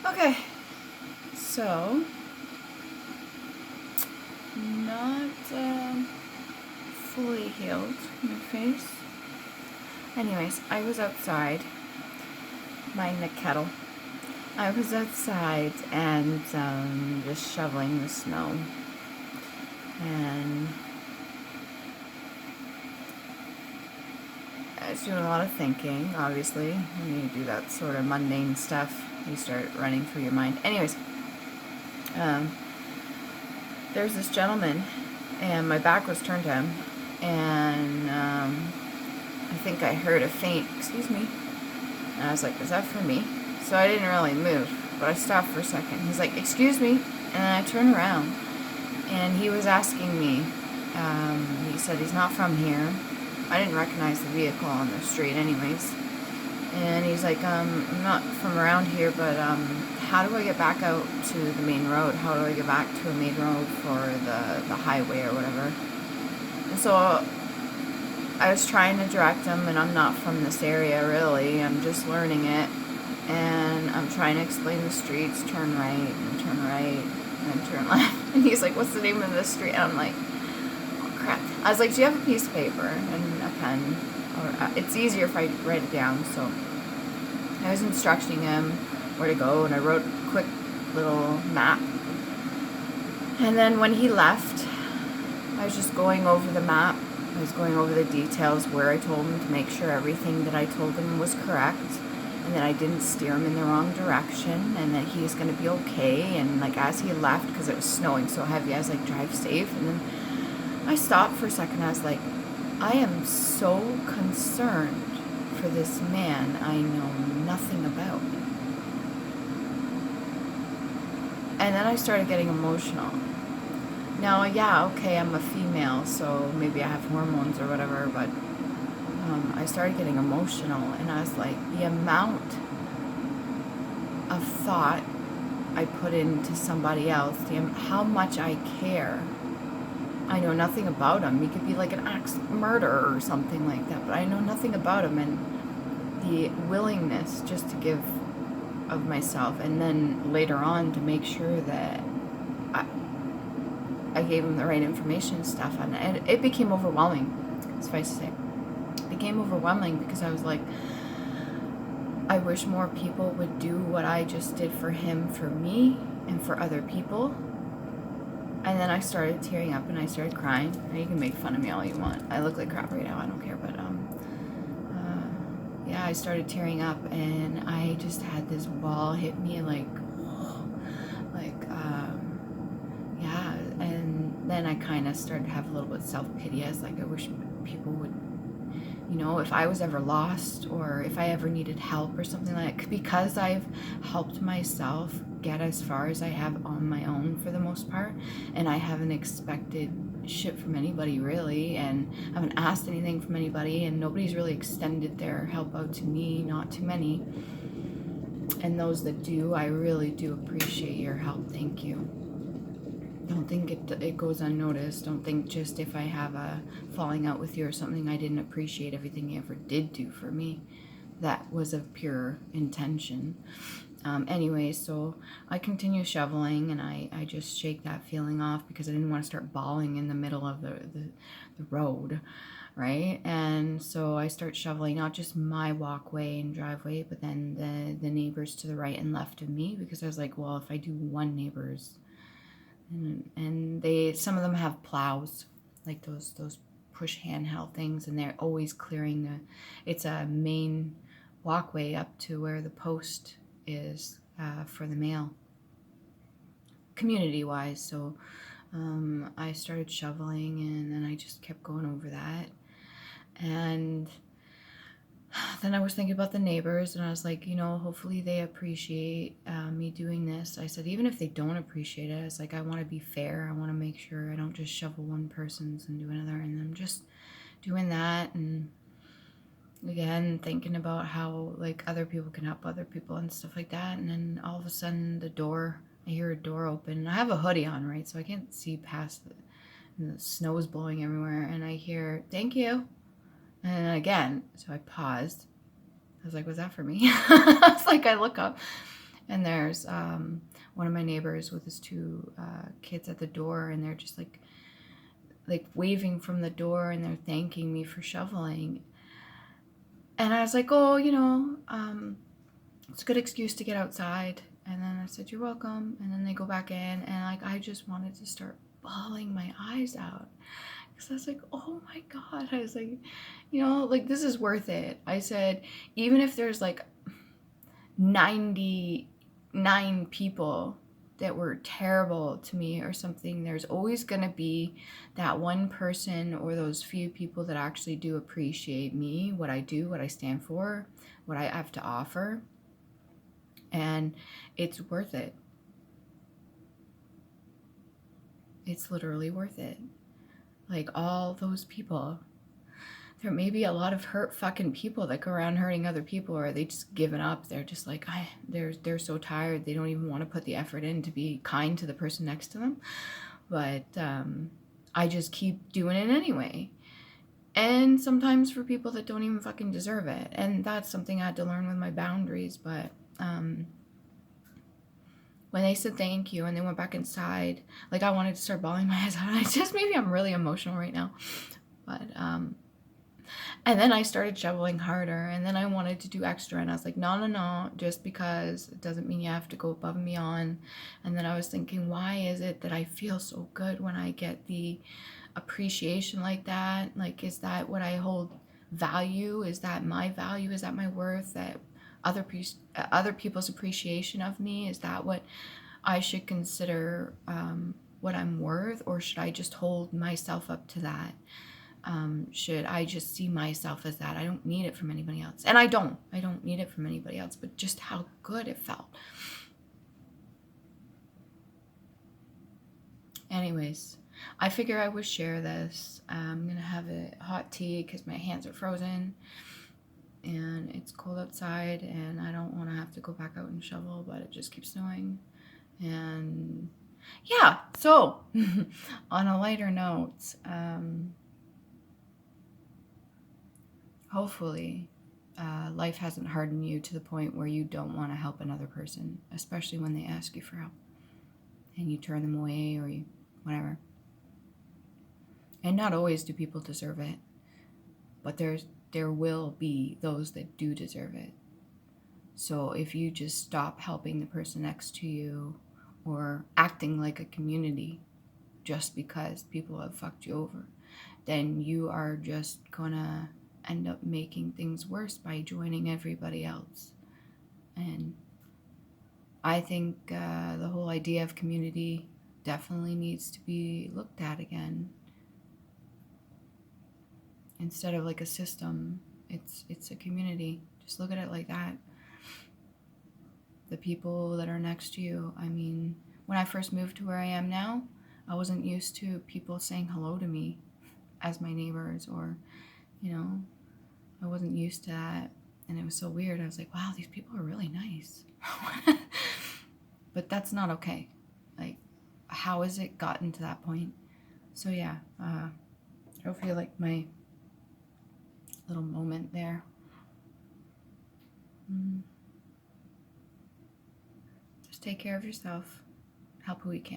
Okay, so not fully healed my face. Anyways, I was outside, minding the kettle. I was outside and just shoveling the snow, and I was doing a lot of thinking. Obviously, when you do that sort of mundane stuff, you start running through your mind. Anyways, there's this gentleman, and my back was turned to him, and I think I heard a faint, excuse me, and I was like, is that for me? So I didn't really move, but I stopped for a second. He's like, excuse me, and then I turned around, and he was asking me, he said he's not from here. I didn't recognize the vehicle on the street anyways. And he's like, I'm not from around here, but how do I get back out to the main road? How do I get back to a main road for the highway or whatever? And so I was trying to direct him, and I'm not from this area really. I'm just learning it. And I'm trying to explain the streets, turn right, and turn right, and then turn left. And he's like, what's the name of this street? And I'm like, oh crap. I was like, do you have a piece of paper and a pen? Or it's easier if I write it down. So I was instructing him where to go, and I wrote a quick little map. And then when he left, I was just going over the map. I was going over the details where I told him to make sure everything that I told him was correct, and that I didn't steer him in the wrong direction, and that he's going to be okay. And like as he left, because it was snowing so heavy, I was like, drive safe. And then I stopped for a second. I was like, I am so concerned for this man I know nothing about. And then I started getting emotional. Now, yeah, okay, I'm a female, so maybe I have hormones or whatever, but I started getting emotional, and I was like, the amount of thought I put into somebody else, how much I care. I know nothing about him. He could be like an axe murderer or something like that, but I know nothing about him, and the willingness just to give of myself, and then later on to make sure that I gave him the right information and stuff, and it became overwhelming, suffice to say. It became overwhelming because I was like, I wish more people would do what I just did for him, for me, and for other people. And then I started tearing up and I started crying. And you can make fun of me all you want. I look like crap right now, I don't care, but yeah, I started tearing up, and I just had this wall hit me like yeah. And then I kind of started to have a little bit of self-pity. I was like, I wish people would, if I was ever lost, or if I ever needed help or something like that, because I've helped myself get as far as I have on my own for the most part, and I haven't expected shit from anybody really, and I haven't asked anything from anybody, and nobody's really extended their help out to me, not too many. And those that do, I really do appreciate your help. Thank you. Don't think it goes unnoticed. Don't think just if I have a falling out with you or something, I didn't appreciate everything you ever did do for me. That was of pure intention. Anyway, so I continue shoveling, and I just shake that feeling off because I didn't want to start bawling in the middle of the road, right? And so I start shoveling not just my walkway and driveway, but then the neighbors to the right and left of me, because I was like, well, if I do one neighbor's, and some of them have plows, like those push handheld things, and they're always clearing it's a main walkway up to where the post is for the mail, community wise. So I started shoveling, and then I just kept going over that, and then I was thinking about the neighbors, and I was like, hopefully they appreciate me doing this. I said, even if they don't appreciate it, it's like, I want to be fair. I want to make sure I don't just shovel one person's and do another, and I'm just doing that, and again, thinking about how like other people can help other people and stuff like that. And then all of a sudden I hear a door open, and I have a hoodie on, right? So I can't see past and the snow is blowing everywhere, and I hear, thank you. And again, so I paused. I was like, was that for me? I was like, I look up, And there's one of my neighbors with his two kids at the door, and they're just like waving from the door, and they're thanking me for shoveling. And I was like, oh, it's a good excuse to get outside. And then I said, you're welcome. And then they go back in, and like I just wanted to start bawling my eyes out, because I was like, oh my God. I was like, like, this is worth it. I said, even if there's like 99 people that were terrible to me or something, there's always going to be that one person or those few people that actually do appreciate me, what I do, what I stand for, what I have to offer. And it's worth it. It's literally worth it. Like, all those people, there may be a lot of hurt fucking people that go around hurting other people, or they just given up. They're just like, they're so tired. They don't even want to put the effort in to be kind to the person next to them. But I just keep doing it anyway. And sometimes for people that don't even fucking deserve it. And that's something I had to learn with my boundaries. But when they said thank you and they went back inside, like, I wanted to start bawling my eyes out. Maybe I'm really emotional right now. But and then I started shoveling harder, and then I wanted to do extra, and I was like, no, just because it doesn't mean you have to go above and beyond. And then I was thinking, why is it that I feel so good when I get the appreciation like that? Like, is that what I hold value? Is that my value? Is that my worth? That other people's appreciation of me, is that what I should consider what I'm worth? Or should I just hold myself up to that? Should I just see myself as that? I don't need it from anybody else. And I don't need it from anybody else, but just how good it felt. Anyways, I figure I would share this. I'm going to have a hot tea because my hands are frozen and it's cold outside, and I don't want to have to go back out and shovel, but it just keeps snowing. And yeah, so on a lighter note, hopefully life hasn't hardened you to the point where you don't want to help another person, especially when they ask you for help and you turn them away or whatever. And not always do people deserve it, but there will be those that do deserve it. So if you just stop helping the person next to you or acting like a community just because people have fucked you over, then you are just gonna end up making things worse by joining everybody else. And I think the whole idea of community definitely needs to be looked at again. Instead of like a system, it's a community. Just look at it like that. The people that are next to you. I mean, when I first moved to where I am now, I wasn't used to people saying hello to me as my neighbors, or, I wasn't used to that. And it was so weird. I was like, wow, these people are really nice. But that's not okay. Like, how has it gotten to that point? So yeah, hopefully you like my little moment there. Just take care of yourself. Help who you can.